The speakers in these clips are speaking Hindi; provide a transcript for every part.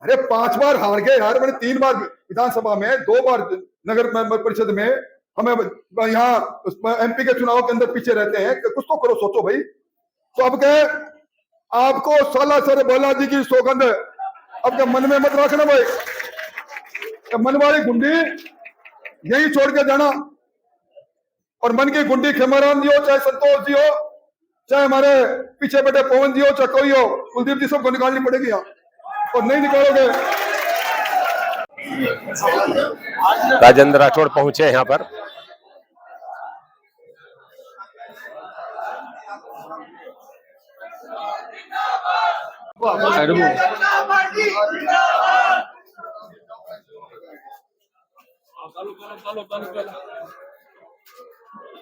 अरे 5 बार हार गए यार, मैंने 3 बार विधानसभा में, 2 बार नगर परिषद में। हमें यहाँ एमपी के चुनाव के अंदर पीछे रहते हैं, कुछ तो करो, सोचो भाई। तो अब के आपको 16 सर बालाजी की सौगंध अब के मन में मत रखना भाई। मन वाली गुंडी यही छोड़ के जाना, और मन की गुंडी खेमाराम जी हो, चाहे संतोष जी हो, चाहे हमारे पीछे बैठे पवन जी हो, चाहे कोई हो, कुलदीप जी सबको निकालनी पड़ेगी यहाँ, और नहीं निकालोगे। राजेंद्र राठौड़ पहुंचे यहाँ पर।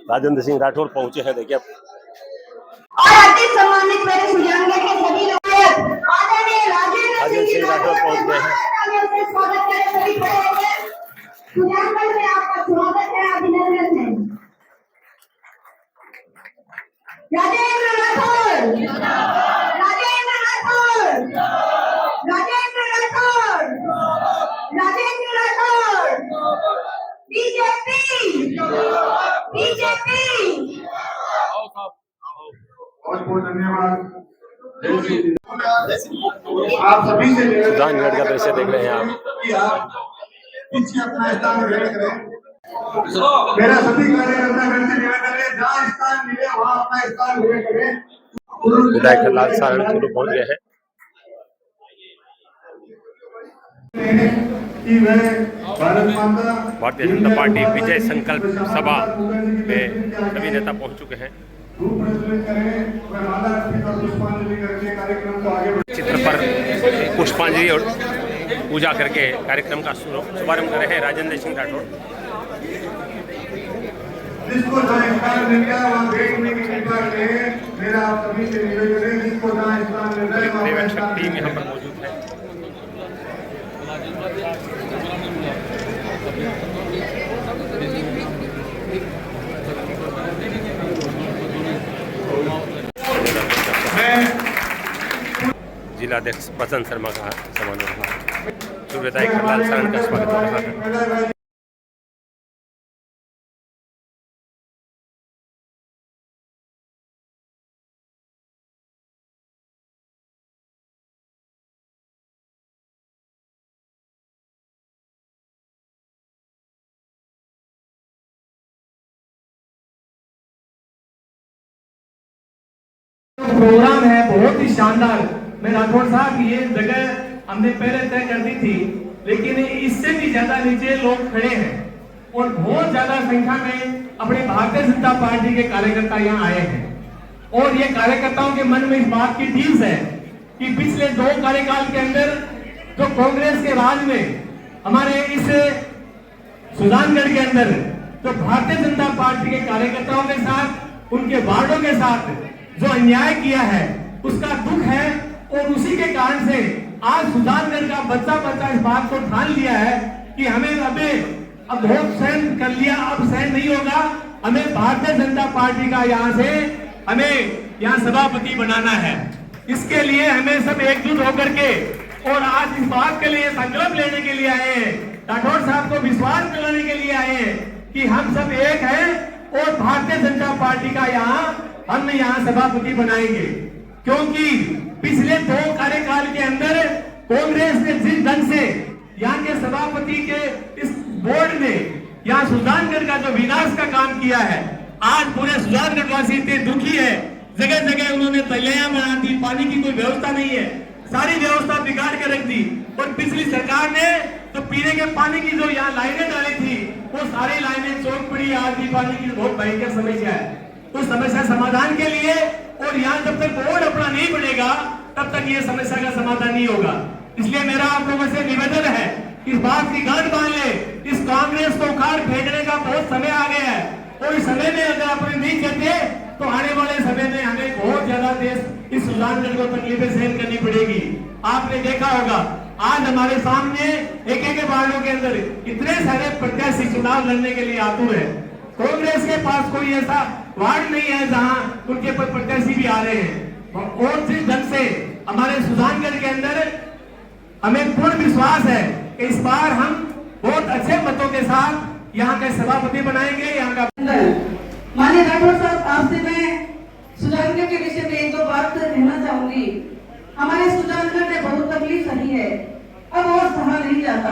राजेंद्र सिंह राठौड़ पहुंचे हैं, देखिए। और अति सम्मानित मेरे सुजानगढ़ के सभी लोग, आदरणीय राजेंद्र सिंह राठौड़ पहुंच गए हैं। स्वागत करें सभी खड़े सुजानगढ़ में, आपका स्वागत है, अभिनंदन है। Rajendra Rathore, Rajendra Rathore, Rajendra Rathore, Rajendra Rathore, BJP, BJP. बहुत बहुत धन्यवाद। आप सभी से सुजानगढ़ का दृश्य देख रहे हैं आप। पीछे अपना स्थान ग्रहण करें। मेरा सभी कार्यकर्ता से निवेदन है, जहाँ स्थान मिले वहाँ अपना स्थान ग्रहण करें। विधायक लाल सारण पहुंच गए हैं। भारतीय जनता पार्टी विजय संकल्प सभा में सभी नेता पहुंच चुके हैं। चित्र पर पुष्पांजलि और पूजा करके कार्यक्रम का शुभारंभ कर रहे हैं राजेंद्र सिंह राठौड़। जिसको जहाँ स्थान मिल गया वहाँ बैठने की कृपा करें। मेरा आप सभी से निवेदन है, जिसको जहाँ स्थान मिल रहा है टीम यहाँ पर मौजूद है। जिलाध्यक्ष प्रसन्न शर्मा का सम्मान हो रहा है। जो विधायक लाल सारण का स्वागत हो रहा है। प्रोग्राम है बहुत ही शानदार। मैं राठौड़ साहब ये जगह हमने पहले तय कर दी थी, लेकिन इससे भी ज्यादा नीचे लोग खड़े हैं और बहुत ज्यादा संख्या में अपनी भारतीय जनता पार्टी के कार्यकर्ता यहाँ आए हैं। और ये कार्यकर्ताओं के मन में इस बात की ठीस है कि पिछले 2 कार्यकाल के अंदर जो कांग्रेस के राज में हमारे इस सुजानगढ़ के अंदर जो भारतीय जनता पार्टी के कार्यकर्ताओं के साथ, उनके वार्डों के साथ जो अन्याय किया है, उसका दुख है। और उसी के कारण से आज सुजानगढ़ का बच्चा इस बात को ठान लिया है कि हमें अब बहुत सहन कर लिया, अब सहन नहीं होगा। हमें भारतीय जनता पार्टी का हमें यहाँ सभापति बनाना है। इसके लिए हमें सब एकजुट होकर के और आज इस बात के लिए संकल्प लेने के लिए आए हैं, राठौड़ साहब को विश्वास दिलाने के लिए आए हैं कि हम सब एक हैं और भारतीय जनता पार्टी का हम यहाँ सभापति बनाएंगे। क्योंकि पिछले 2 कार्यकाल के अंदर कांग्रेस ने जिस ढंग से यहाँ के सभापति के इस बोर्ड ने यहाँ सुजानगढ़ का जो विनाश का काम किया है, आज पूरे सुजानगढ़ वासी इतने दुखी है। जगह जगह उन्होंने तलियां बना दी, पानी की कोई व्यवस्था नहीं है, सारी व्यवस्था बिगाड़ के रख दी। और पिछली सरकार ने तो पीने के पानी की जो यहाँ लाइनें डाली थी, वो सारी लाइनें चौक पड़ी। आज भी पानी की बहुत भयंकर समस्या है। तो समस्या समाधान के लिए, और यहाँ जब तक बोर्ड अपना नहीं बनेगा तब तक ये समस्या का समाधान नहीं होगा। इसलिए मेरा आप लोगों से निवेदन है, इस बात की गांठ बांध ले, इस कांग्रेस को उखाड़ फेंकने का बहुत समय आ गया है। और इस समय में अगर आप नहीं कहते तो आने वाले समय में हमें बहुत ज्यादा देश इस सुजानगढ़ को तकलीफें सहन करनी पड़ेगी। आपने देखा होगा आज हमारे सामने एक वार्डों के अंदर इतने सारे प्रत्याशी चुनाव लड़ने के लिए आतुर है। कांग्रेस के पास कोई ऐसा वार्ड नहीं है जहां उनके पर प्रत्याशी भी आ रहे हैं। और जिस ढंग से हमारे सुजानगढ़ के अंदर हमें पूर्ण विश्वास है कि इस बार हम बहुत अच्छे मतों के साथ यहाँ के सभापति बनाएंगे। यहाँ का माननीय राठौर साहब, आपसे मैं सुजानगढ़ के विषय में एक दो बात कहना चाहूंगी। हमारे सुजानगढ़ में बहुत तकलीफ सही है, अब और सहा नहीं जाता।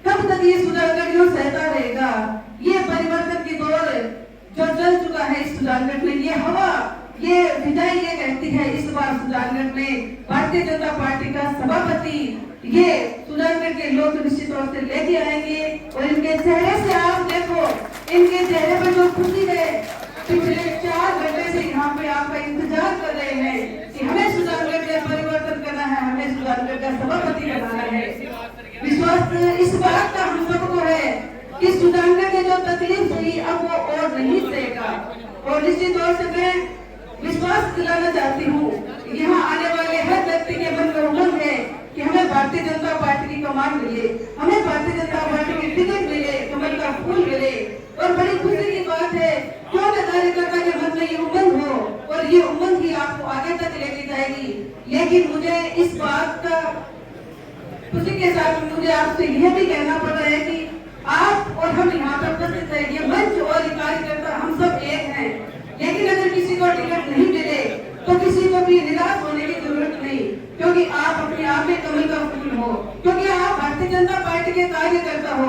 कब तक ये सुजानगढ़ यूं सहता रहेगा? ये परिवर्तन की दौर जो चल चुका है इस सुजानगढ़ में, ये हवा, ये विदाई ये कहती है इस बार सुजानगढ़ में भारतीय जनता पार्टी का सभापति ये सुजानगढ़ के लोग निश्चित तौर से लेके आएंगे। और इनके चेहरे से आप देखो, इनके चेहरे पर जो खुशी है, पिछले 4 घंटे से यहाँ पे आपका इंतजार कर रहे हैं कि हमें सुजानगढ़ में परिवर्तन करना है, हमें सुजानगढ़ का सभापति बनाना है। विश्वास इस बात का हम सबको है कि सुजानगढ़ की जो तकलीफ हुई अब वो और नहीं सहेगा। और निश्चित तौर से मैं विश्वास दिलाना चाहती हूँ, यहाँ आने वाले हर व्यक्ति के मन में उमंग है कि हमें भारतीय जनता पार्टी की कमान मिले, हमें भारतीय जनता पार्टी की टिकट मिले, कमल का फूल मिले। और बड़ी खुशी की बात है, क्यों न कार्यकर्ता के मन में ये उमंग हो, और ये उमंग ही आपको आगे तक लेके जाएगी। लेकिन मुझे इस बात का खुशी के साथ मुझे आपसे यह भी कहना पड़ रहा है कि आप और हम यहाँ पर उपस्थित है, ये मंच और ये कार्यकर्ता हम सब एक हैं। लेकिन अगर किसी को टिकट नहीं मिले तो किसी को भी निराश होने की जरूरत नहीं, क्योंकि आप अपने आप में कमल का फूल हो, क्योंकि आप भारतीय जनता पार्टी के कार्यकर्ता हो।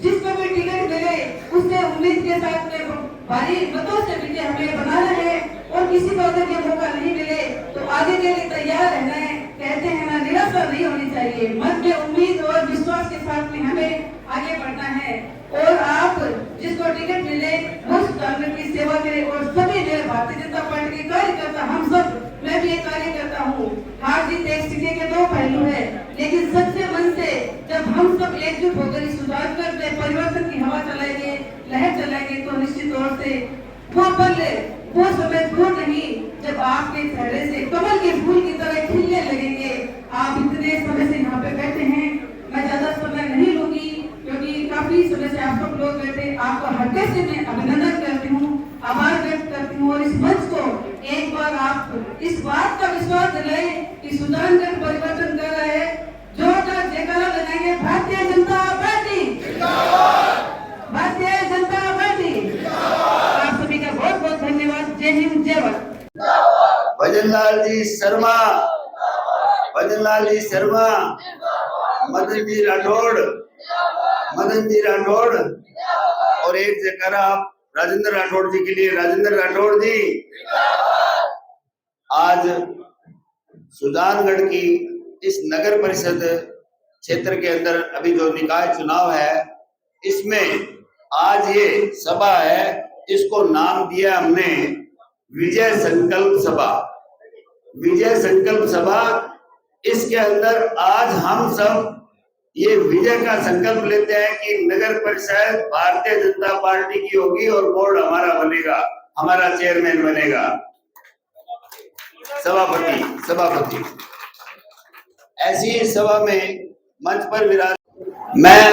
जिसको भी टिकट मिले उससे उम्मीद के साथ में भारी मतों से विजय हमें बनाना है। और किसी को अगर ये मौका नहीं मिले तो आगे के लिए तैयार रहना है। कहते हैं ना, निराशा नहीं होनी चाहिए, मन में उम्मीद और विश्वास के साथ में हमें आगे बढ़ना है। और आप जिसको टिकट मिले वो सुजानगढ़ की सेवा करें। और सभी जो भारतीय जनता पार्टी के कार्यकर्ता, हम सब, मैं भी एक कार्यकर्ता हूँ। हार जीत एक सिक्के के 2 पहलू है, लेकिन सच्चे मन से जब हम सब एकजुट होकर इस सुजानगढ़ में परिवर्तन की हवा चलाएंगे, लहर चलाएंगे, तो निश्चित तौर से वो पल, वो समय दूर नहीं जब आपके चेहरे से कमल के फूल की तरह खिलने लगेंगे। आप इतने समय से यहाँ पे बैठे हैं, मैं ज्यादा समय नहीं लूंगी क्योंकि काफी समय से आप सब लोग बैठे। आपका हृदय से मैं अभिनंदन करती हूँ, आभार व्यक्त करती हूँ। और इस मंच को एक बार आप इस बात का विश्वास दिलाएं कि सुजानगढ़ परिवर्तन कर रहा है। जोरदार जयकारा लगाएंगे, भारतीय जनता पार्टी, भारतीय जनता पार्टी। आप सभी का बहुत बहुत धन्यवाद। जय हिंद, जय भारत। भजनलाल जी शर्मा, भजनलाल जी शर्मा, मदन जी राठौड़, मदन जी राठौड़। और एक जयकारा आप राजेंद्र राठौड़ जी के लिए। राजेंद्र राठौड़ जी, आज सुजानगढ़ की इस नगर परिषद क्षेत्र के अंदर अभी जो निकाय चुनाव है, इसमें आज ये सभा है, इसको नाम दिया हमने विजय संकल्प सभा। विजय संकल्प सभा, इसके अंदर आज हम सब ये विजय का संकल्प लेते हैं कि नगर परिषद भारतीय जनता पार्टी की होगी और बोर्ड हमारा बनेगा, हमारा चेयरमैन बनेगा, सभापति। ऐसी सभा में मंच पर विराज। मैं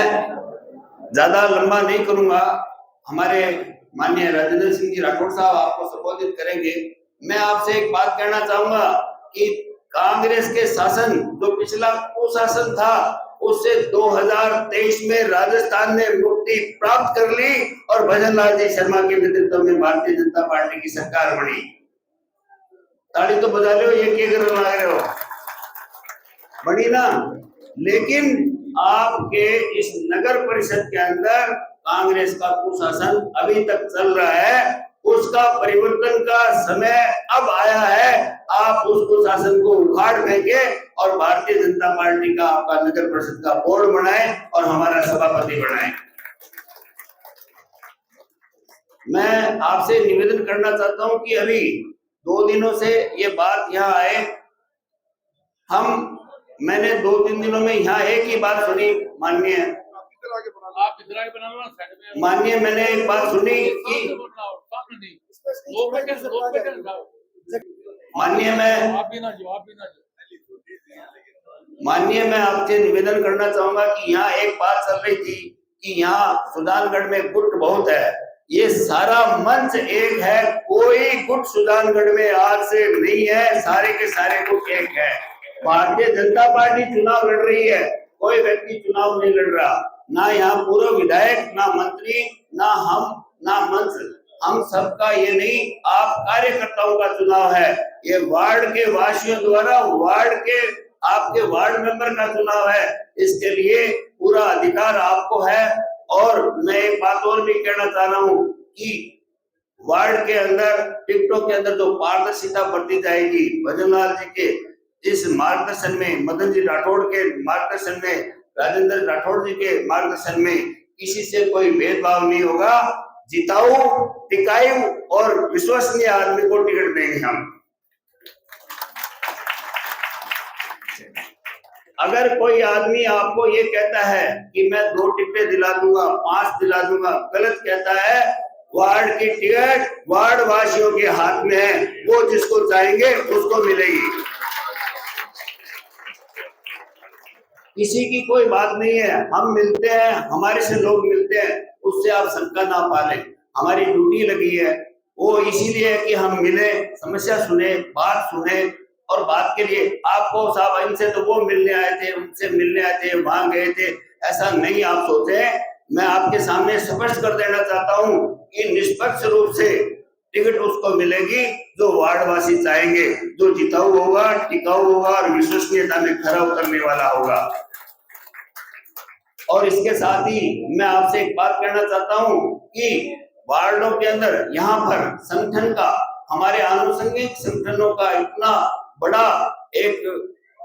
ज्यादा लंबा नहीं करूंगा, हमारे माननीय राजेंद्र सिंह जी राठौड़ साहब आपको संबोधित करेंगे। मैं आपसे एक बात कहना चाहूंगा कि कांग्रेस के शासन, जो पिछला कुशासन था, उससे 2023 में राजस्थान ने मुक्ति प्राप्त कर ली और भजनलाल जी शर्मा के नेतृत्व में भारतीय जनता पार्टी की सरकार बनी। ताली तो बजा लो, ये क्या कर रहे हो, बनी ना। लेकिन आपके इस नगर परिषद के अंदर कांग्रेस का कुशासन अभी तक चल रहा है, उसका परिवर्तन का समय अब आया है। आप उस कुशासन को उखाड़ फेंके और भारतीय जनता पार्टी का आपका नगर परिषद का बोर्ड बनाए और हमारा सभापति बनाए। मैं आपसे निवेदन करना चाहता हूं कि अभी 2 दिनों से ये बात यहाँ आए, मैंने 2-3 दिनों में यहाँ एक ही बात सुनी। माननीय मैंने एक बात सुनी कि माननीय मैं आपसे निवेदन करना चाहूंगा कि यहाँ एक बात चल रही थी कि यहाँ सुजानगढ़ में गुट बहुत है। ये सारा मंच एक है, कोई गुट सुजानगढ़ में आज से नहीं है, सारे के सारे गुट एक है। भारतीय जनता पार्टी चुनाव लड़ रही है, कोई व्यक्ति चुनाव नहीं लड़ रहा, ना यहाँ पूर्व विधायक, ना मंत्री, ना हम, ना मंच, हम सबका ये नहीं, आप कार्यकर्ताओं का चुनाव है। ये वार्ड के वासियों द्वारा वार्ड के आपके वार्ड मेंबर का चुनाव है, इसके लिए पूरा अधिकार आपको है। और मैं एक बात और भी कहना चाह रहा हूँ कि वार्ड के अंदर टिकटों के अंदर जो पारदर्शिता बढ़ती जाएगी, भजनलाल जी के इस मार्गदर्शन में, मदन जी राठौड़ के मार्गदर्शन में, राजेंद्र राठौड़ जी के मार्गदर्शन में किसी से कोई भेदभाव नहीं होगा। जिताऊ, टिकाऊ और विश्वसनीय आदमी को टिकट देंगे हम। अगर कोई आदमी आपको ये कहता है कि मैं 2 टिकटें दिला दूंगा, 5 दिला दूंगा, गलत कहता है। वार्ड की टिकट वार्ड वासियों के हाथ में है, वो जिसको चाहेंगे उसको मिलेगी। किसी की कोई बात नहीं है, हम मिलते हैं, हमारे से लोग मिलते हैं, उससे आप शंका ना पालें। हमारी ड्यूटी लगी है वो इसीलिए है कि हम मिले, समस्या सुने, बात सुने, और बात के लिए आपको साहब इनसे तो वो मिलने आए थे, उनसे मिलने आए थे, वहां गए थे, ऐसा नहीं आप सोचे। मैं आपके सामने स्पष्ट कर देना चाहता हूं कि निष्पक्ष रूप से टिकट उसको मिलेगी जो वार्डवासी चाहेंगे, जो जिताऊ होगा, टिकाऊ होगा और विश्वसनीयता में खरा उतरने वाला होगा। और इसके साथ ही मैं आपसे एक बात कहना चाहता हूं कि वार्डों के अंदर यहाँ पर संगठन का, हमारे आनुषंगिक संगठनों का इतना बड़ा एक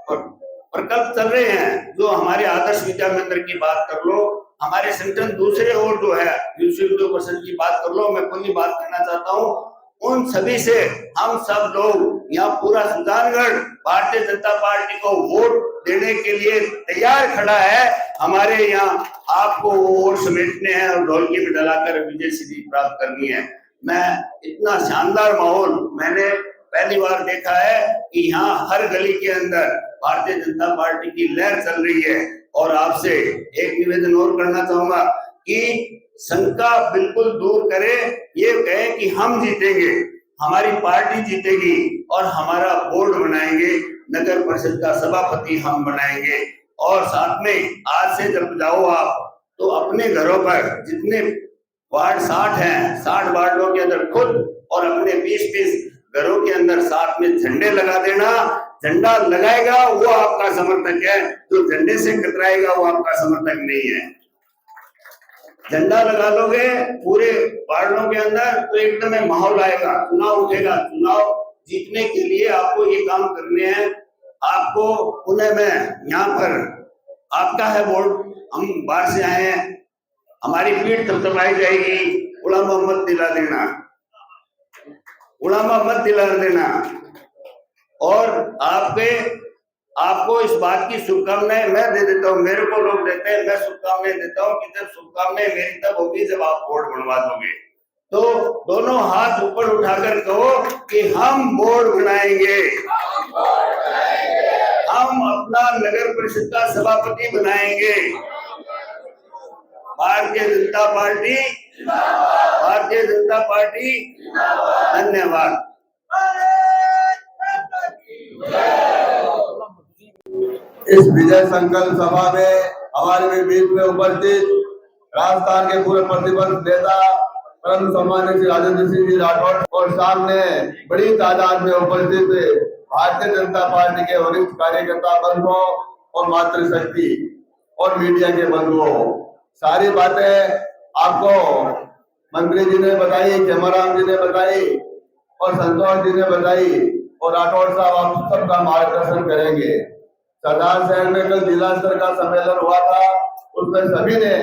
प्रकल्प चल रहे हैं, जो हमारे आदर्श विद्या मंदिर की बात कर लो, हमारे संगठन दूसरे और जो है विश्व की बात कर लो, मैं खुली बात करना चाहता हूँ, उन सभी से हम सब लोग यहाँ पूरा सुल्तानगढ़ भारतीय जनता पार्टी को वोट देने के लिए तैयार खड़ा है। हमारे यहाँ आपको वोट समेटने हैं और ढोलकी में डलाकर विजय सिद्धि प्राप्त करनी है। मैं इतना शानदार माहौल मैंने पहली बार देखा है कि यहाँ हर गली के अंदर भारतीय जनता पार्टी की लहर चल रही है। और आपसे एक निवेदन और करना चाहूंगा कि शंका बिल्कुल दूर करें, ये कहें कि हम जीतेंगे, हमारी पार्टी जीतेगी और हमारा बोर्ड बनाएंगे, नगर परिषद का सभापति हम बनाएंगे। और साथ में आज से जब जाओ आप तो अपने घरों पर जितने वार्ड 60 हैं, 60 वार्डों के अंदर खुद और अपने 20-20 घरों के अंदर साथ में झंडे लगा देना। झंडा लगाएगा वो आपका समर्थक है, जो झंडे से कतराएगा वो आपका समर्थक नहीं है। झंडा लगा लोगे पूरे वार्डों के अंदर तो एकदम माहौल आएगा, चुनाव उठेगा। चुनाव जीतने के लिए आपको ये काम करने हैं। आपको पुनः मैं यहाँ पर आपका है वोट, हम बाहर से आए हैं, हमारी पीठ थपथपाई जाएगी, उलामा मत दिला देना, उलामा मत दिला देना। और आपको इस बात की शुभकामनाएं मैं दे देता हूँ, मेरे को लोग देते हैं, मैं शुभकामनाएं देता हूँ कि जब शुभकामनाएं मेरी तब होगी जब आप बोर्ड बनवा दोगे। तो दोनों हाथ ऊपर उठाकर कहो कि हम बोर्ड बनाएंगे, हम अपना नगर परिषद का सभापति बनाएंगे। Bharatiya Janata party, Bharatiya Janata party. धन्यवाद। इस विजय संकल्प सभा में हमारे बीच में उपस्थित राजस्थान के पूर्व प्रतिपक्ष नेता परम सम्मानित श्री राजेंद्र सिंह जी राठौड़ और सामने बड़ी तादाद में उपस्थित भारतीय जनता पार्टी के वरिष्ठ कार्यकर्ता बंधुओं और मातृशक्ति और मीडिया के बंधुओं, सारी बातें आपको मंत्री जी ने बताई, खेमाराम जी ने बताई और संतोष जी ने बताई और राठौड़ साहब आप सबका मार्गदर्शन करेंगे। सरदार शहर में कल जिला स्तर का सम्मेलन हुआ था, उसमें सभी ने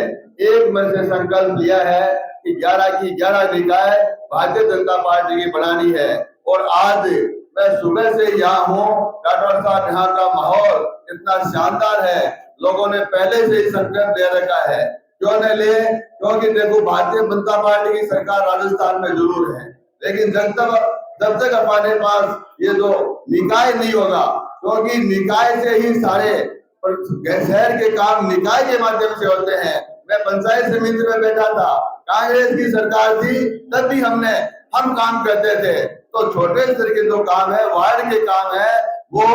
एक मन से संकल्प लिया है कि 11 की 11 निकाय भारतीय जनता पार्टी की बनानी है। और आज मैं सुबह से यहाँ हूँ, राठौड़ साहब यहाँ का माहौल इतना शानदार है, लोगों ने पहले से ही संकल्प ले रखा है। क्यों न ले, क्योंकि देखो भारतीय जनता पार्टी की सरकार राजस्थान में जरूर है, लेकिन जब तक हमारे पास ये जो निकाय नहीं होगा, क्योंकि निकाय से ही सारे शहर के काम निकाय के माध्यम से होते हैं। मैं पंचायत समिति में बैठा था, कांग्रेस की सरकार थी, तब भी हम काम करते थे। तो छोटे स्तर के जो काम है, वार्ड के काम है, वो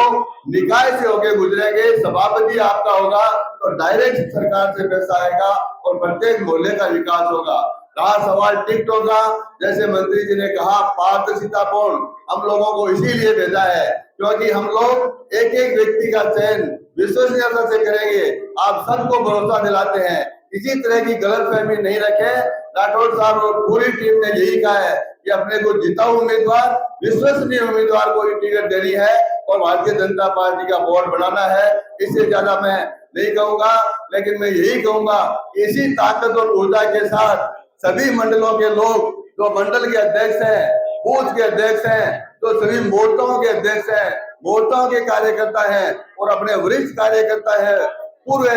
निकाय से होके गुजरेंगे। सभापति आपका होगा तो डायरेक्ट सरकार से पैसा आएगा और प्रत्येक मोहल्ले का विकास होगा। रहा सवाल टिकट होगा, जैसे मंत्री जी ने कहा पारदर्शितापूर्ण, हम लोगों को इसीलिए भेजा है क्योंकि हम लोग एक एक व्यक्ति का चयन विश्वसनीयता से करेंगे। आप सबको भरोसा दिलाते हैं, किसी तरह की गलतफहमी नहीं रखें। राठौर साहब और पूरी टीम ने यही कहा है कि अपने को जिताऊ उम्मीदवार, विश्वसनीय उम्मीदवार को ही टिकट देनी है और भारतीय जनता पार्टी का बोर्ड बनाना है। इससे ज्यादा मैं नहीं कहूंगा, लेकिन मैं यही कहूंगा इसी ताकत और ऊर्जा के साथ सभी मंडलों के लोग, जो मंडल के अध्यक्ष हैं, बूथ के अध्यक्ष हैं, तो सभी मोर्चाओं के अध्यक्ष हैं, मोर्चाओं के कार्यकर्ता हैं और अपने वरिष्ठ कार्यकर्ता है, पूर्व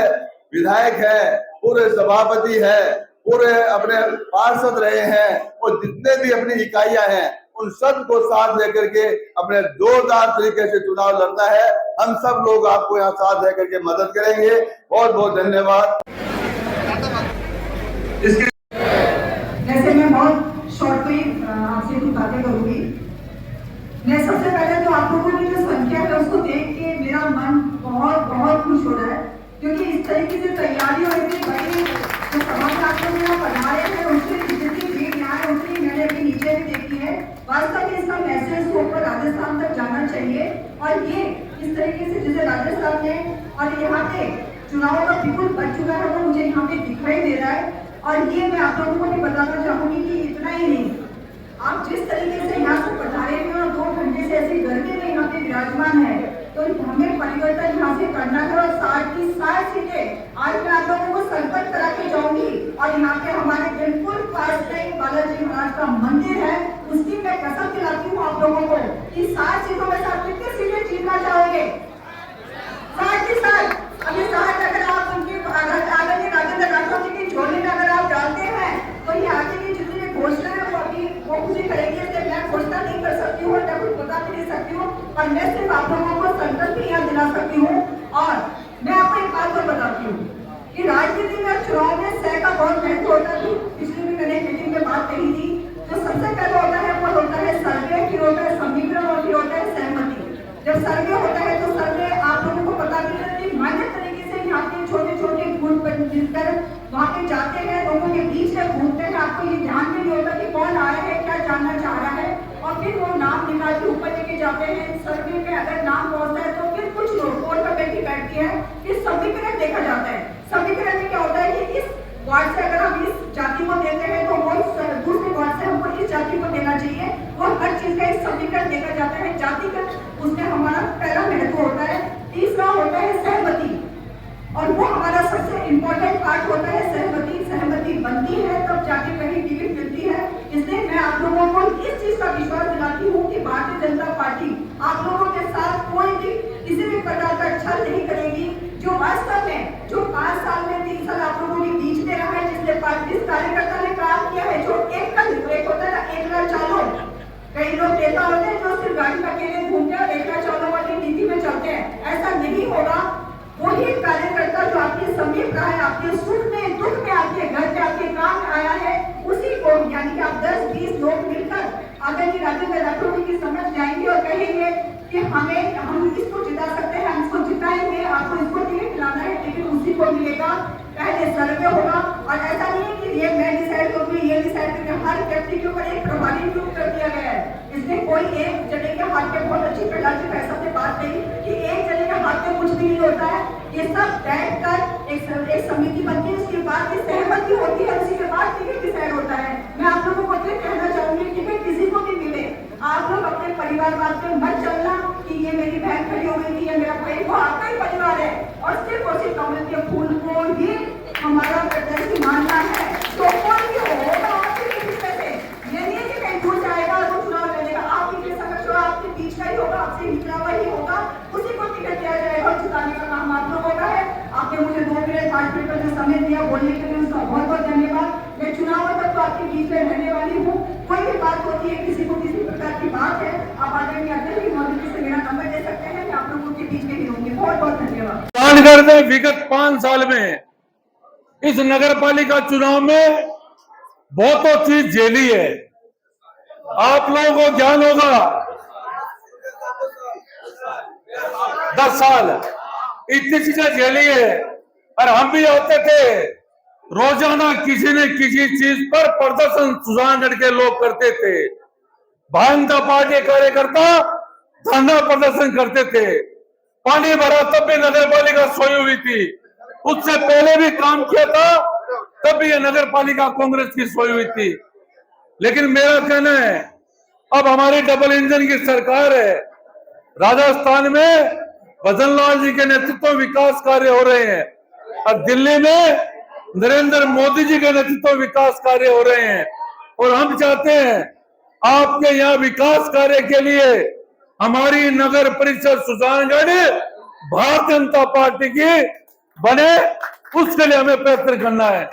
विधायक है, पूर्व सभापति है, पूरे अपने पार्षद रहे हैं और जितने भी अपनी इकाइयां हैं उन सब को साथ लेकर के अपने जोरदार तरीके से चुनाव लड़ना है। हम सब लोग आपको यहाँ साथ लेकर के मदद करेंगे। बहुत बहुत धन्यवाद। वैसे मैं बहुत शॉर्ट में आपसे कुछ बातें करूंगी। मैं सबसे पहले तो आप लोगों की जो संख्या है उसको देख के मेरा मन बहुत बहुत खुश हो रहा है, क्योंकि इस तरीके से तैयारी और इतनी बड़ी जो समाज आप लोग यहाँ पढ़ा रहे हैं उससे जितनी भीड़ यहाँ है उतनी मैंने अभी नीचे भी देखी है। वास्तव में इसका मैसेज को ऊपर राजस्थान तक जाना चाहिए और ये इस तरीके से जैसे राजस्थान में और यहाँ पे चुनाव का बिल्कुल बच चुका है वो मुझे यहाँ पे दिखाई दे रहा है। और ये मैं आप लोगों को भी बताना चाहूंगी कि इतना ही नहीं, आप जिस तरीके से यहाँ से पढ़ा रहे हैं और 2 घंटे से ऐसी गर्मी में यहाँ पे विराजमान है, तो हमें परिवर्तन यहाँ से करना है। और 60 की 60 सीटें आज मैं आप लोगों को संपर्क करा के जाऊंगी और यहाँ पे हमारे बिल्कुल पास में बालाजी महाराज का मंदिर है, उसकी मैं कसम दिलाती हूँ आप लोगों को कि 60 सीटों में से आप कितनी सीटें जीतना चाहोगे? 60 की 60। अभी 60 अगर आप उनके आदरणीय राजेंद्र राठौर जी की झोली में अगर आप डालते हैं तो ये आगे की जितनी भी घोषणा है वो मुझे करेंगे, इसलिए मैं घोषणा नहीं कर सकती हूँ, मैं कुछ बता भी नहीं सकती हूँ और मैं सिर्फ आप लोगों को संकल्प ही याद दिला सकती हूँ। और मैं आपको एक बात और बताती हूँ कि राजनीति में चुनाव में सह का बहुत महत्व होता है। पिछली भी मैंने मीटिंग में बात कही थी, जो सबसे पहले होता है वो होता है सर्वे, फिर होता है समीकरण और फिर होता है सहमति। जब सर्वे होता है तो सर्वे आप लोगों को पता भी है कि मान्य तरीके से यहाँ के छोटे छोटे ग्रुप मिलकर वहाँ पे जाते हैं, लोगों के बीच में घूमते हैं। आपको ये ध्यान में नहीं होता कि कौन आया है, क्या जानना चाह रहा है, और फिर वो नाम निकाल के ऊपर लेके जाते हैं। सर्वे में अगर नाम पहुंचता है तो फिर कुछ लोग बोर्ड पर बैठी बैठती है, फिर समीकरण देखा जाता है। समीकरण में क्या होता है कि इस वार्ड से अगर हम इस जाति को देते हैं तो वो दूसरे वार्ड से हमको इस जाति को देना चाहिए, और हर चीज का एक समीकरण देखा जाता है। जाति का उसमें हमारा पहला महत्व होता है। तीसरा होता है सहमति, और वो हमारा सबसे इम्पोर्टेंट पार्ट होता है सहमति। सहमति बनती है तब जाके कहीं टिकट मिलती है। इसलिए मैं आप लोगों को इस चीज का विश्वास दिलाती हूँ कि भारतीय जनता पार्टी आप लोगों के साथ कोई भी किसी भी प्रकार का छल नहीं करेगी। जो वास्तव में जो 5 साल में 3 साल आप लोगों के बीच में रहा है, जिसने जिस कार्यकर्ता ने काम किया है, जो एक का एक होता है ना, एक ना चालो। कई लोग नेता होते हैं जो सिर्फ गाड़ी में अकेले घूमते हैं और एक ना चालो वाली नीति में चलते हैं, ऐसा नहीं होगा। वही कार्यकर्ता जो आपके समीप रहा है, आपके सुख में दुख में आपके घर पे आपके काम में आया है, उसी को यानी कि आप 10-20 लोग मिलकर आदरणीय राजेंद्र राठौर जी की समझ जाएंगे और कहेंगे कि हम इसको जिता सकते हैं, हम इसको जिताएंगे, आपको इसको टिकट दिलाना है, टिकट उसी को मिलेगा। पहले सर्वे होगा, और ऐसा नहीं है कि ये मैं डिसाइड करूंगी, ये डिसाइड करके हर व्यक्ति के ऊपर एक प्रभारी नियुक्त कर दिया गया है। इसमें कोई एक जने के हाथ में, बहुत अच्छी प्रहलाद जी पैसा से बात कही कि एक जने के हाथ में कुछ भी नहीं होता है। ये सब बैठकर एक समिति बनती है, उसके बाद ये सहमति होती है, उसी के बाद टिकट डिसाइड होता है। मैं आप लोगों को फिर कहना चाहूंगी, टिकट किसी को भी मिले, आप लोग अपने परिवारवाद पे मत चलना कि ये मेरी बहन खड़ी हो गई थी, ये मेरा भाई, वो आपका ही परिवार है, और सिर्फ और सिर्फ कमल के फूल को ही हमारा प्रदर्शन मानना है। तो कोई भी होगा आपके किसी से, ये नहीं है कि कहीं दूर जाएगा तो चुनाव लड़ेगा, आपकी समझ आपके बीच का ही होगा, आपसे निकला हुआ ही होगा, उसी को टिकट दिया जाएगा और जिताने का काम आप लोगों का है। आपने मुझे 2 मिनट 5 मिनट का जो समय दिया बोलने के लिए, उसका बहुत बहुत धन्यवाद। मैं चुनाव तक तो आपके बीच में रहने वाली हूँ। कोई भी बात होती है, किसी को किसी प्रकार की बात है, आप आदरणीय अध्यक्ष महोदय से मेरा नंबर दे सकते हैं, मैं आप लोगों के बीच में ही रहूंगी। बहुत बहुत धन्यवाद। राजगढ़ ने विगत 5 साल में इस नगर पालिका चुनाव में बहुत चीज झेली है। आप लोगों को ज्ञान होगा 10 साल इतनी चीजें झेली है। और हम भी होते थे, रोजाना किसी न किसी चीज पर प्रदर्शन सुजानगढ़ के लोग करते थे। भारतीय जनता पार्टी कार्यकर्ता धरना प्रदर्शन करते थे। पानी भरा तब भी नगर पालिका सोई हुई थी, उससे पहले भी काम किया था तब भी ये नगर पालिका कांग्रेस की सोई हुई थी। लेकिन मेरा कहना है, अब हमारी डबल इंजन की सरकार है। राजस्थान में भजन लाल जी के नेतृत्व विकास कार्य हो रहे हैं और दिल्ली में नरेंद्र मोदी जी के नेतृत्व विकास कार्य हो रहे हैं। और हम चाहते हैं आपके यहाँ विकास कार्य के लिए हमारी नगर परिषद सुजानगढ़ भारतीय जनता पार्टी की बने, उसके लिए हमें प्रयत्न करना है।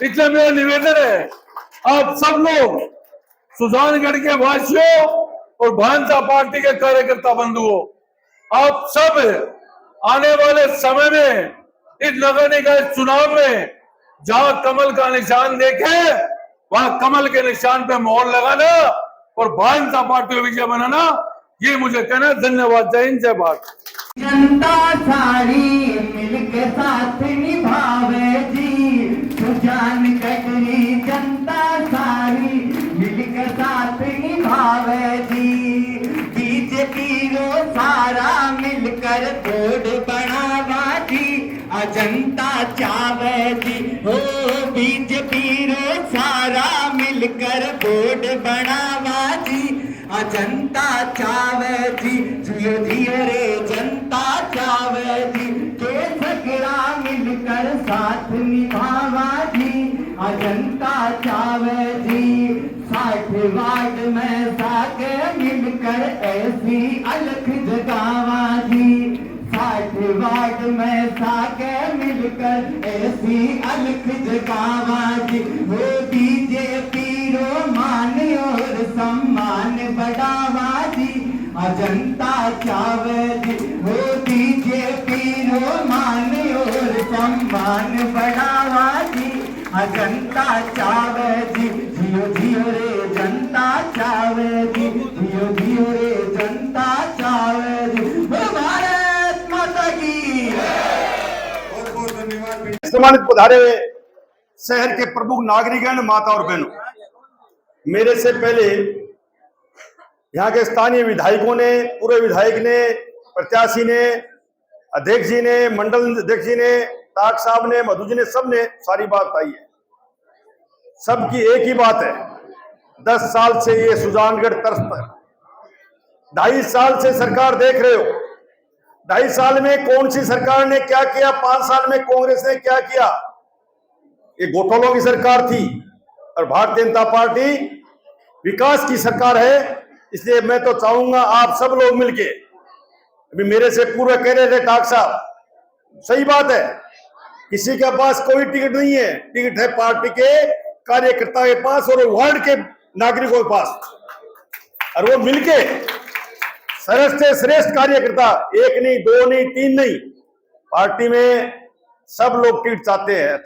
इसलिए मेरा निवेदन है, आप सब लोग सुजानगढ़ के वासियों और भारतीय जनता पार्टी के कार्यकर्ता बंधुओं, आप सब आने वाले समय में इस नगर निकाय चुनाव में जहां कमल का निशान देखे वहां कमल के निशान पे मोहर लगाना और भारतीय जनता पार्टी को विजय बनाना, ये मुझे कहना है। धन्यवाद। जय हिंद, जय भारत। जनता सारी मिलके साथ निभावे जी, सुजानगढ़ी जनता सारी मिलके साथ निभावे जी। बीजेपी रो सारा मिलकर बोर्ड बनावा जी, जनता चावे जी। हो बीजेपी रो सारा मिलकर बोर्ड बनावा जी, जनता चावे जी। जियो जियो रे जनता चावे जी, के सगड़ा मिलकर साथ निभावा जी, जनता चावे जी। 60 वार्ड में साके मिलकर ऐसी अलख जगावा जी, 60 वार्ड में साके मिलकर ऐसी अलख जगावा जी। वो बीजेपी रो मान और सम्मान बढ़ावा जी, जनता चावे जी। वो बीजेपी रो मान और सम्मान बढ़ावा जी, जनता चावे जी। जियो जियो रे जनता चावे जी, जियो जियो रे जनता चावे जी। भारत माता की। बहुत बहुत धन्यवाद। सम्मानित पधारे हुए शहर के प्रमुख नागरिकगण, माता और बहनों, मेरे से पहले यहाँ के स्थानीय विधायकों ने, पूर्व विधायक ने, प्रत्याशी ने, अध्यक्ष जी ने, मंडल अध्यक्ष जी ने, ताक साहब ने, मधु जी ने, सब ने सारी बात बताई है। सबकी एक ही बात है, 10 साल से ये सुजानगढ़ तरसता है। 2.5 साल से सरकार देख रहे हो, 2.5 साल में कौन सी सरकार ने क्या किया, 5 साल में कांग्रेस ने क्या किया। ये घोटालों की सरकार थी और भारतीय जनता पार्टी विकास की सरकार है। इसलिए मैं तो चाहूंगा आप सब लोग मिलके, अभी मेरे से पूर्व कह रहे थे टाक साहब, सही बात है, किसी के पास कोई टिकट नहीं है, टिकट है पार्टी के कार्यकर्ता के पास और वार्ड के नागरिकों के पास, और वो मिलके श्रेष्ठ से श्रेष्ठ कार्यकर्ता, 1 नहीं, 2 नहीं, 3 नहीं, पार्टी में सब लोग टिकट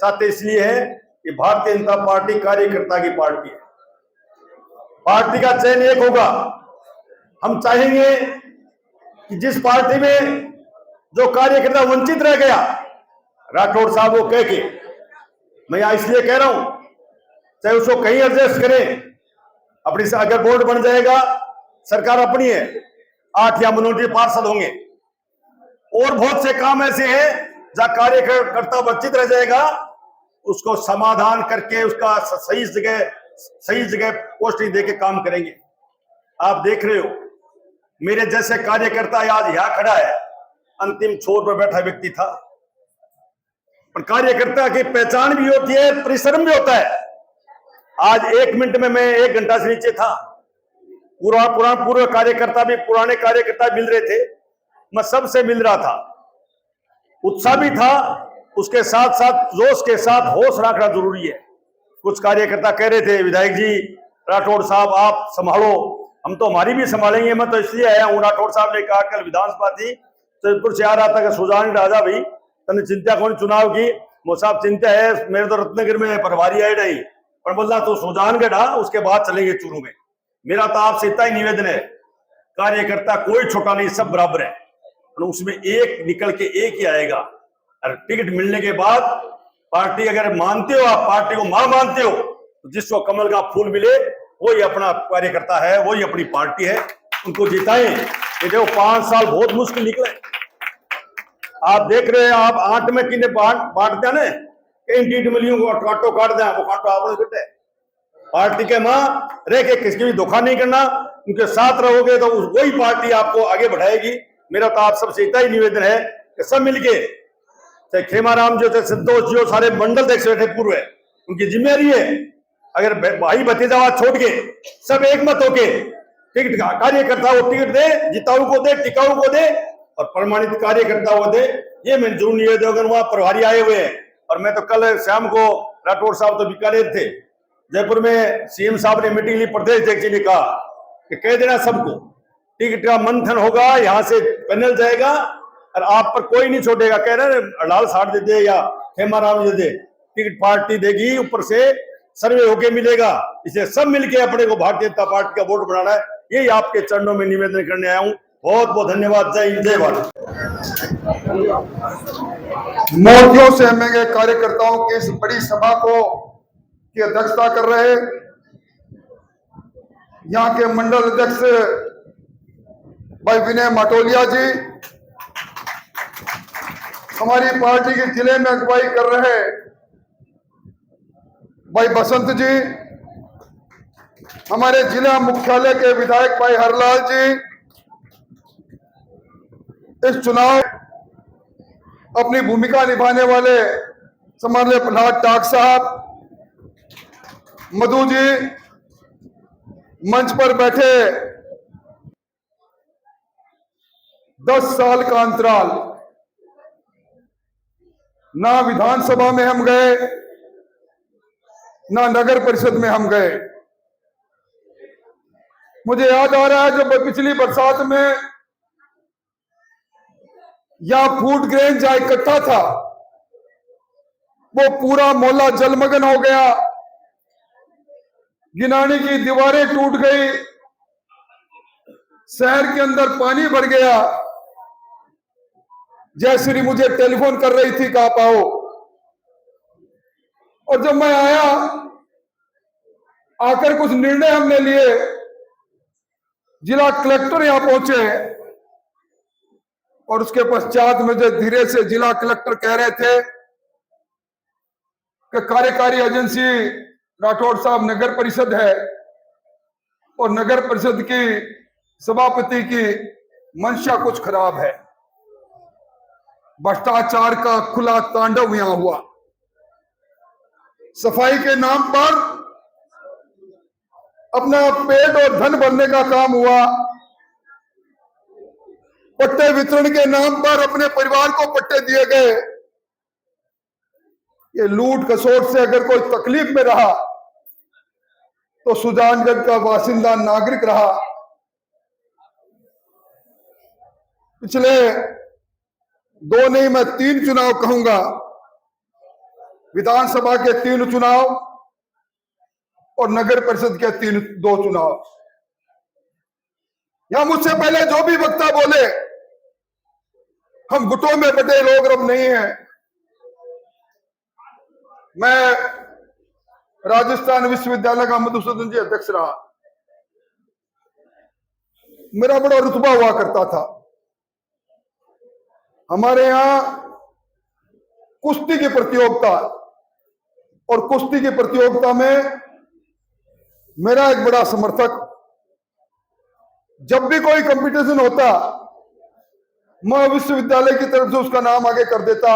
चाहते इसलिए है कि भारतीय जनता पार्टी कार्यकर्ता की पार्टी है। पार्टी का चयन एक होगा। हम चाहेंगे कि जिस पार्टी में जो कार्यकर्ता वंचित रह गया, राठौड़ साहब को कह के, मैं यहां इसलिए कह रहा हूं, चाहे उसको कहीं एडजस्ट करें, अपनी अगर बोर्ड बन जाएगा, सरकार अपनी है, 8 या मिनोरिटी पार्षद होंगे, और बहुत से काम ऐसे हैं जहां कार्यकर्ता वंचित रह जाएगा, उसको समाधान करके उसका सही जगह पोस्टिंग देके काम करेंगे। आप देख रहे हो, मेरे जैसे कार्यकर्ता आज यहां खड़ा है, अंतिम छोर पर बैठा व्यक्ति था, पर कार्यकर्ता की पहचान भी होती है, परिश्रम भी होता है। आज 1 मिनट में मैं 1 घंटा से नीचे था, पूर्व कार्यकर्ता भी, पुराने कार्यकर्ता मिल रहे थे, मैं सबसे मिल रहा था, उत्साह भी था, उसके साथ साथ जोश के साथ होश रखना जरूरी है। कुछ कार्यकर्ता कह रहे थे, विधायक जी राठौड़ साहब आप संभालो, हम तो हमारी भी संभालेंगे। मैं तो इसलिए आया हूँ, राठौड़ साहब ने कहा कल विधानसभा थी, जयपुर से आ रहा था कि सुजानगढ़ राजा भाई तने चिंता कौन चुनाव की, वो साहब चिंता है, मेरे तो रत्नगिर में प्रभारी आए नहीं, पर बोलना तो सुजानगढ़ आ, उसके बाद चलेंगे चूरू में। मेरा तो आपसे इतना ही निवेदन है, कार्यकर्ता कोई छोटा नहीं, सब बराबर है। और उसमें एक निकल के एक ही आएगा। और टिकट मिलने के बाद पार्टी अगर मानते हो, आप पार्टी को मां मानते हो, तो जिसको कमल का फूल मिले वही अपना कार्यकर्ता है, वही अपनी पार्टी है, उनको जिताएं। ये देखो 5 साल बहुत मुश्किल निकले। आप देख रहे हैं, आप आंट में किन्ने बांटते हैं ना, इन टीटमलियों को काटो काट दें, वो काटो आपने कटे। पार्टी के मां रह के किसी भी धोखा नहीं करना, उनके साथ रहोगे तो वही पार्टी आपको आगे बढ़ाएगी। मेरा तो आप सबसे इतना ही निवेदन है कि सब मिलके, चाहे खेमाराम जो, चाहे संतोष जी, सारे मंडल देख बैठे पूर्व है, उनकी जिम्मेदारी है, अगर भाई भतीजा छोड़ के सब एक मत होके टिकट का कार्यकर्ता को टिकट दे, जिताऊ को दे, टिकाऊ को दे और प्रमाणित कार्यकर्ता को दे। ये मैं जरूर निवेदन, अगर वहां प्रभारी आए हुए हैं, और मैं तो कल शाम को राठौड़ साहब तो बीकानेर थे, जयपुर में सीएम साहब ने मीटिंग ली, प्रदेश अध्यक्ष जी ने कहा कि कह देना सबको टिकट का मंथन होगा, यहाँ से पैनल जाएगा और आप पर कोई नहीं छोड़ेगा। कह रहे हड़ाल साठ दे दे या खेमाराम दे दे, टिकट पार्टी देगी, ऊपर से सर्वे होके मिलेगा। इसे सब मिलके अपने को भारतीय जनता पार्टी का वोट बनाना है। यही आपके चरणों में निवेदन करने आया हूँ। बहुत बहुत धन्यवाद। जय हिंद, जय भारत। मोतियों से महंगे कार्यकर्ताओं की इस बड़ी सभा को की अध्यक्षता कर रहे यहाँ के मंडल अध्यक्ष भाई विनय माटोलिया जी, हमारी पार्टी के जिले में अगुवाई कर रहे भाई बसंत जी, हमारे जिला मुख्यालय के विधायक भाई हरलाल जी, इस चुनाव अपनी भूमिका निभाने वाले समान्य प्रहलाद टाक साहब, मधु जी, मंच पर बैठे 10 साल का अंतराल, ना विधानसभा में हम गए, ना नगर परिषद में हम गए। मुझे याद आ रहा है जब पिछली बरसात में या फूड ग्रेन जहां इकट्ठा था, वो पूरा मोहल्ला जलमग्न हो गया, गिनानी की दीवारें टूट गई, शहर के अंदर पानी भर गया। जयश्री मुझे टेलीफोन कर रही थी, कहा पाओ, और जब मैं आया, आकर कुछ निर्णय हमने लिए, जिला कलेक्टर यहां पहुंचे और उसके पश्चात मुझे धीरे से जिला कलेक्टर कह रहे थे कि कार्यकारी एजेंसी राठौड़ साहब नगर परिषद है और नगर परिषद की सभापति की मंशा कुछ खराब है, भ्रष्टाचार का खुला तांडव यहां हुआ, सफाई के नाम पर अपना पेट और धन भरने का काम हुआ, पट्टे वितरण के नाम पर अपने परिवार को पट्टे दिए गए। ये लूट खसोट से अगर कोई तकलीफ में रहा तो सुजानगढ़ का बासिंदा नागरिक रहा। पिछले 2 नहीं मैं 3 चुनाव कहूंगा, विधानसभा के 3 चुनाव और नगर परिषद के 2 चुनाव। यहां मुझसे पहले जो भी वक्ता बोले, हम गुटों में बटे लोग अब नहीं हैं। मैं राजस्थान विश्वविद्यालय का मधुसूदन जी अध्यक्ष रहा, मेरा बड़ा रुतबा हुआ करता था। हमारे यहां कुश्ती की प्रतियोगिता, और कुश्ती की प्रतियोगिता में मेरा एक बड़ा समर्थक, जब भी कोई कंपटीशन होता मैं विश्वविद्यालय की तरफ से उसका नाम आगे कर देता,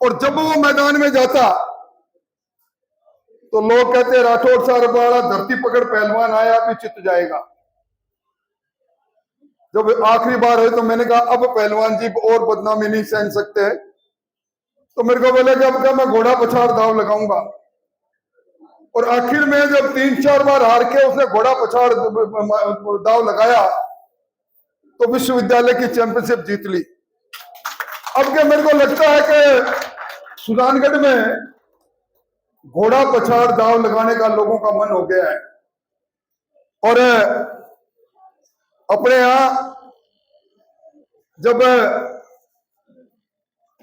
और जब वो मैदान में जाता तो लोग कहते राठौड़ साहब बड़ा धरती पकड़ पहलवान आया, अभी चित जाएगा। जब आखिरी बार है तो मैंने कहा अब पहलवान जी और बदनामी नहीं सहन सकते, तो मेरे को बोले कि अब क्या मैं घोड़ा पछाड़ दाव लगाऊंगा। और आखिर में जब 3-4 बार हार के उसने घोड़ा पछाड़ दाव लगाया तो विश्वविद्यालय की चैंपियनशिप जीत ली। अब क्या मेरे को लगता है कि सुजानगढ़ में घोड़ा पछाड़ दाव लगाने का लोगों का मन हो गया है। और अपने यहां जब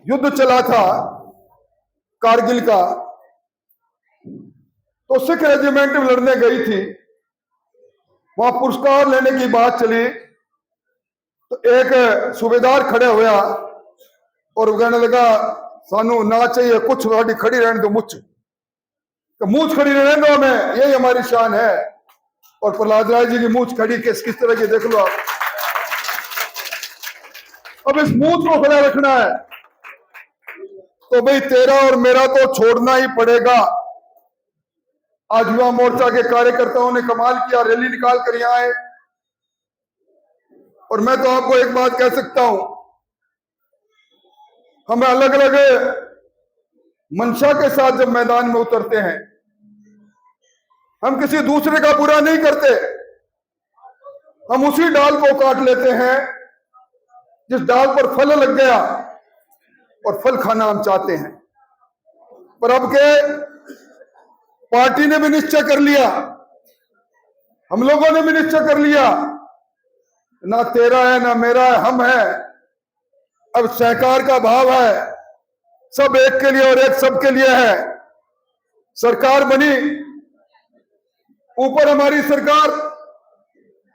युद्ध चला था कारगिल का, तो सिख रेजिमेंट में लड़ने गई थी, वहां पुरस्कार लेने की बात चली, तो एक सूबेदार खड़े होया और कहने लगा सानू ना चाहिए कुछ, साड़ी खड़ी रहने दो मुझ, तो मूछ खड़ी रहने दो हमें, यही हमारी शान है। और प्रहलाद राय जी की मूछ खड़ी किस तरह की देख लो आप। अब इस मूछ को खड़ा रखना है तो भाई तेरा और मेरा तो छोड़ना ही पड़ेगा। आज युवा मोर्चा के कार्यकर्ताओं ने कमाल किया, रैली निकाल कर यहां आए। और मैं तो आपको एक बात कह सकता हूं, हम अलग अलग मंशा के साथ जब मैदान में उतरते हैं, हम किसी दूसरे का बुरा नहीं करते, हम उसी डाल को काट लेते हैं जिस डाल पर फल लग गया, और फल खाना हम चाहते हैं। पर अब के पार्टी ने भी निश्चय कर लिया, हम लोगों ने भी निश्चय कर लिया, ना तेरा है ना मेरा है, हम है। अब सहकार का भाव है, सब एक के लिए और एक सब के लिए है। सरकार बनी, ऊपर हमारी सरकार,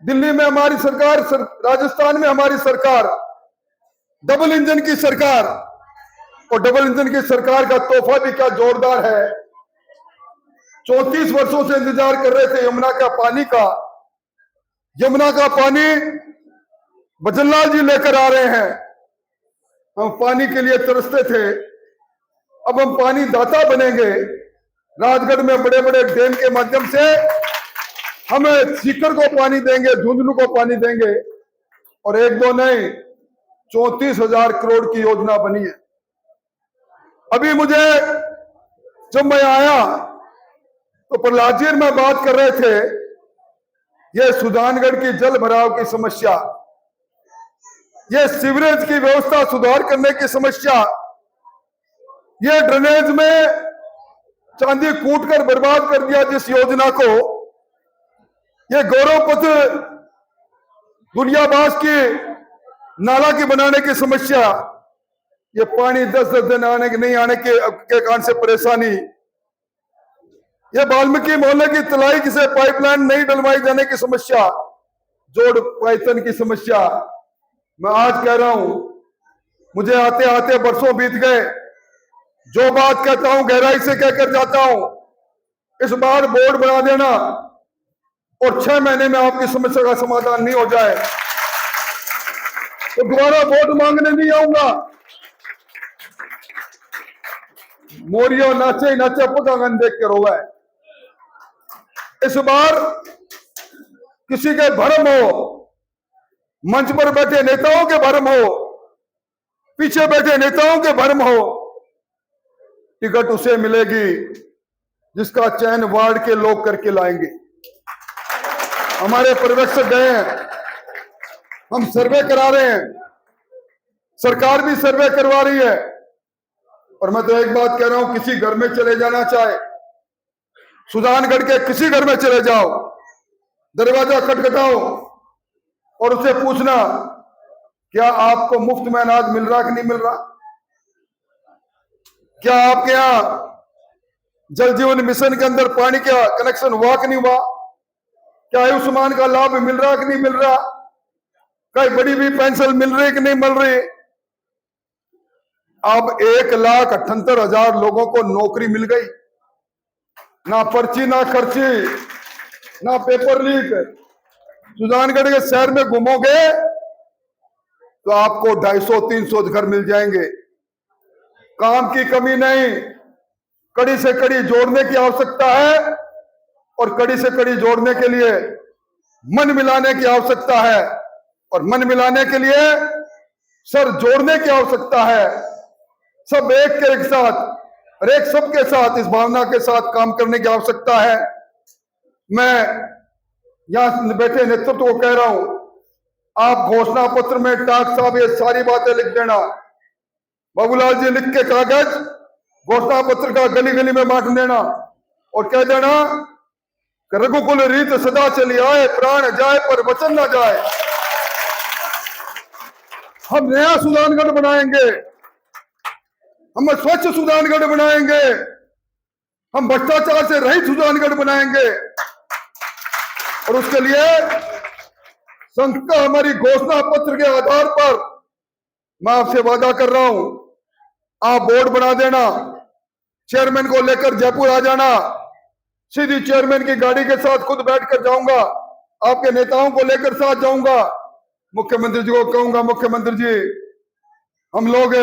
दिल्ली में हमारी सरकार, राजस्थान में हमारी सरकार, डबल इंजन की सरकार। और डबल इंजन की सरकार का तोहफा भी क्या जोरदार है। 34 वर्षों से इंतजार कर रहे थे यमुना का पानी का, यमुना का पानी भजनलाल जी लेकर आ रहे हैं। हम पानी के लिए तरसते थे, अब हम पानी दाता बनेंगे। राजगढ़ में बड़े बड़े डैम के माध्यम से हमें सीकर को पानी देंगे, झुंझुनू को पानी देंगे। और एक दो नहीं, 34,000 करोड़ की योजना बनी है। अभी मुझे जब मैं आया तो प्रहलाद जी में बात कर रहे थे, ये सुजानगढ़ की जल भराव की समस्या, ये सीवरेज की व्यवस्था सुधार करने की समस्या, ये ड्रेनेज में चांदी कूट कर बर्बाद कर दिया जिस योजना को, ये गौरव पथ दुनियाबाज की नाला की बनाने की समस्या, ये पानी 10-10 दिन आने के नहीं आने के कारण से परेशानी, ये वाल्मीकि मोहल्ले की तलाई से पाइपलाइन नहीं डलवाई जाने की समस्या, जोड़ पाइथन की समस्या। मैं आज कह रहा हूं, मुझे आते आते बरसों बीत गए, जो बात कहता हूं गहराई से कहकर जाता हूं। इस बार बोर्ड बना देना और 6 महीने में आपकी समस्या का समाधान नहीं हो जाए तो दोबारा वोट मांगने नहीं आऊंगा। मोरियो नाचे नाचे पकागन देख कर होगा। इस बार किसी के भरम हो, मंच पर बैठे नेताओं के भरम हो, पीछे बैठे नेताओं के भरम हो, टिकट उसे मिलेगी जिसका चयन वार्ड के लोग करके लाएंगे। हमारे पर्यवेक्षक गए हैं, हम सर्वे करा रहे हैं, सरकार भी सर्वे करवा रही है। और मैं तो एक बात कह रहा हूं, किसी घर में चले जाना चाहे, सुजानगढ़ के किसी घर में चले जाओ, दरवाजा खटखटाओ और उससे पूछना क्या आपको मुफ्त में अनाज मिल रहा कि नहीं मिल रहा, क्या आपके यहां जल जीवन मिशन के अंदर पानी का कनेक्शन हुआ कि नहीं हुआ, क्या आयुष्मान का लाभ मिल रहा कि नहीं मिल रहा, कई बड़ी भी पेंशन मिल रही कि नहीं मिल रही। अब 1,78,000 लोगों को नौकरी मिल गई, ना पर्ची ना खर्ची ना पेपर लीक। सुजानगढ़ के शहर में घूमोगे तो आपको 250-300 घर मिल जाएंगे। काम की कमी नहीं, कड़ी से कड़ी जोड़ने की आवश्यकता है और कड़ी से कड़ी जोड़ने के लिए मन मिलाने की आवश्यकता है और मन मिलाने के लिए सर जोड़ने की आवश्यकता है। सब एक के एक साथ और एक सबके साथ इस भावना के साथ काम करने की आवश्यकता है। मैं यहां बैठे नेतृत्व को कह रहा हूं, आप घोषणा पत्र में टाक साहब ये सारी बातें लिख देना, बाबूलाल जी लिख के कागज घोषणा पत्र का गली गली में बांट देना और कह देना कि रघुकुल रीत सदा चली आए, प्राण जाए पर वचन ना जाए। हम नया सुजानगढ़ बनाएंगे, हम स्वच्छ सुजानगढ़ बनाएंगे, हम भ्रष्टाचार से रहित सुजानगढ़ बनाएंगे। और उसके लिए संघ का हमारी घोषणा पत्र के आधार पर मैं आपसे वादा कर रहा हूं, आप बोर्ड बना देना, चेयरमैन को लेकर जयपुर आ जाना, सीधी चेयरमैन की गाड़ी के साथ खुद बैठकर जाऊंगा, आपके नेताओं को लेकर साथ जाऊंगा, मुख्यमंत्री जी को कहूंगा, मुख्यमंत्री जी हम लोग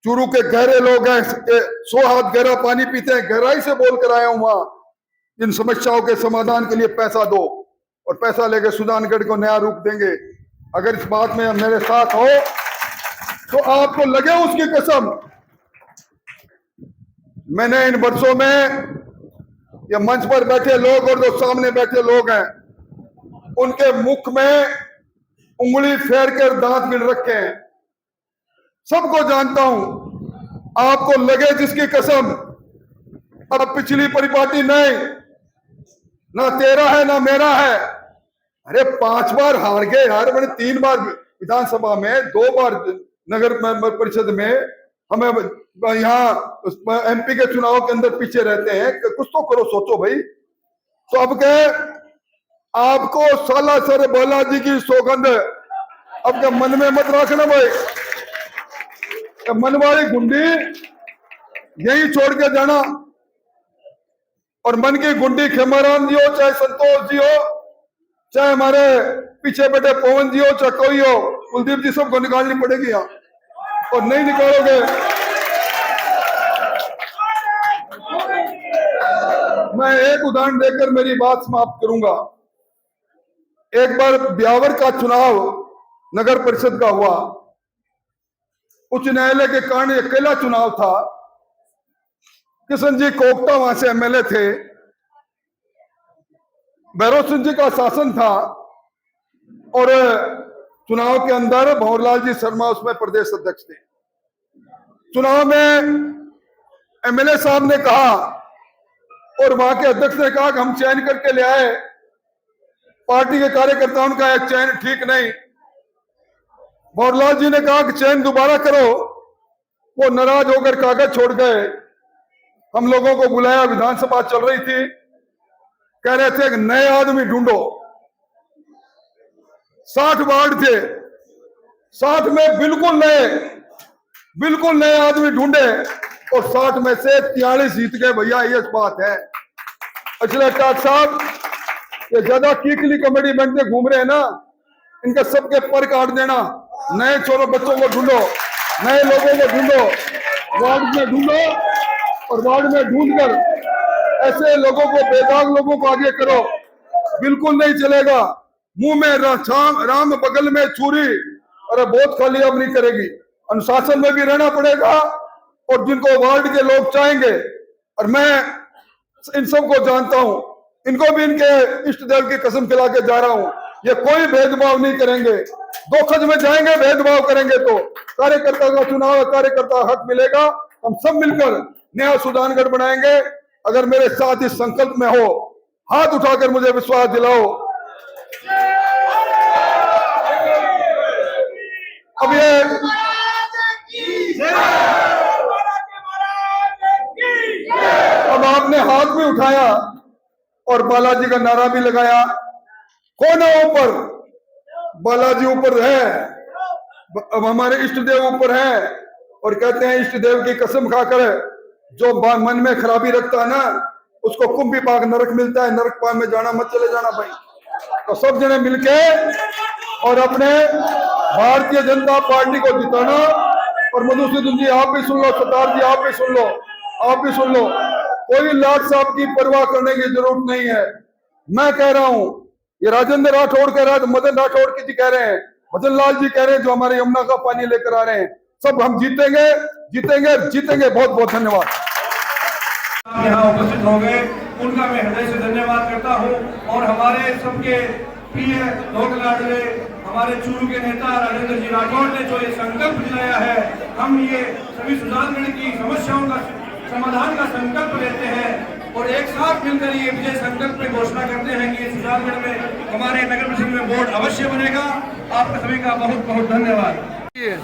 चूरू के गहरे लोग हैं, 100 हाथ गहरा पानी पीते हैं, गहराई से बोल कर आया हूं वहां, इन समस्याओं के समाधान के लिए पैसा दो और पैसा लेकर सुजानगढ़ को नया रूप देंगे। अगर इस बात में मेरे साथ हो तो आपको लगे उसकी कसम। मैंने इन वर्षों में ये मंच पर बैठे लोग और जो सामने बैठे लोग हैं उनके मुख में उंगली फेर कर दांत गिन रखे हैं, सबको जानता हूं। आपको लगे जिसकी कसम, अब पिछली परिपाटी नहीं, ना तेरा है ना मेरा है। अरे 5 बार हार गए यार, मैंने 3 बार विधानसभा में, 2 बार नगर परिषद में, हमें यहाँ एमपी के चुनाव के अंदर पीछे रहते हैं, कुछ तो करो, सोचो भाई। तो अब के आपको सालासर बालाजी की सौगंध अब के मन में मत रखना भाई, मन वाली गुंडी यही छोड़ के जाना। और मन की गुंडी खेमाराम जी हो, चाहे संतोष जी हो, चाहे हमारे पीछे बैठे पवन जी हो, चाहे कोई हो, कुलदीप जी, सबको निकालनी पड़ेगी यहाँ, और नहीं निकालोगे मैं एक उदाहरण देकर मेरी बात समाप्त करूंगा। एक बार ब्यावर का चुनाव नगर परिषद का हुआ, उच्च न्यायालय के कारण अकेला चुनाव था, किशन जी कोकटा वहां से एमएलए थे, भैरव सिंह जी का शासन था, और चुनाव के अंदर भंवरलाल जी शर्मा उसमें प्रदेश अध्यक्ष थे। चुनाव में एमएलए साहब ने कहा और वहां के अध्यक्ष ने कहा कि हम चयन करके ले आए, पार्टी के कार्यकर्ताओं का एक चयन ठीक नहीं। भंवरलाल जी ने कहा कि चयन दोबारा करो, वो नाराज होकर कागज छोड़ गए। हम लोगों को बुलाया, विधानसभा चल रही थी, कह रहे थे कि नए आदमी ढूंढो। 60 वार्ड थे, 60 में बिल्कुल नए आदमी ढूंढे और 60 में से 43 जीत गए भैया, ये बात है। अचले टाट साहब ये ज्यादा कीकली कॉमेडी बनते घूम रहे हैं ना, इनके सबके पर काट देना। नए छोरों बच्चों को ढूंढो, नए लोगों को ढूंढो, वार्ड में ढूंढो, और वार्ड में ढूंढकर ऐसे लोगों को, बेदाग लोगों को आगे करो। बिल्कुल नहीं चलेगा। मुंह में राम बगल में छुरी, अरे बहुत खाली अब नहीं करेगी। अनुशासन में भी रहना पड़ेगा, और जिनको वार्ड के लोग चाहेंगे, और मैं इन सबको जानता हूं, इनको भी इनके इष्ट देव की कसम खिला के जा रहा हूं, ये कोई भेदभाव नहीं करेंगे। 2 खज में जाएंगे, भेदभाव करेंगे तो कार्यकर्ता का चुनाव है, कार्यकर्ता हक मिलेगा। हम सब मिलकर नया सुजानगढ़ बनाएंगे। अगर मेरे साथ इस संकल्प में हो, हाथ उठाकर मुझे विश्वास दिलाओ। अब ये अब आपने हाथ भी उठाया और बालाजी का नारा भी लगाया। कौन है ऊपर? बालाजी ऊपर है, अब हमारे इष्ट देव ऊपर है, और कहते हैं इष्ट देव की कसम खाकर जो मन में खराबी रखता है ना, उसको कुंभी पाक नरक मिलता है, नरक पाक में जाना मत चले जाना भाई। तो सब जने मिलके और अपने भारतीय जनता पार्टी को जिताना। और मधुसूदन जी आप भी सुन लो, सतार जी आप भी सुन लो, आप भी सुन लो, कोई लाट साहब की परवाह करने की जरूरत नहीं है। मैं कह रहा हूं, ये राजेंद्र राठौड़ कह रहा है, मदन राठौड़ की जी कह रहे हैं, मदन लाल जी कह रहे हैं, जो हमारे यमुना का पानी लेकर आ रहे हैं, सब हम जीतेंगे, जीतेंगे, जीतेंगे। बहुत बहुत धन्यवाद। यहाँ उपस्थित हो गए, उनका मैं हृदय से धन्यवाद करता हूँ। और हमारे सबके प्रिय लोक लाडले हमारे चूरू के नेता राजेंद्र जी राठौड़ ने जो ये संकल्प दिलाया है, हम ये सभी सुजानगढ़ की समस्याओं का समाधान का संकल्प लेते हैं और एक साथ मिलकर ये विजय संकल्प में घोषणा करते हैं कि सुजानगढ़ में हमारे नगर परिषद में बोर्ड अवश्य बनेगा। आपका सभी का बहुत बहुत धन्यवाद। हैं?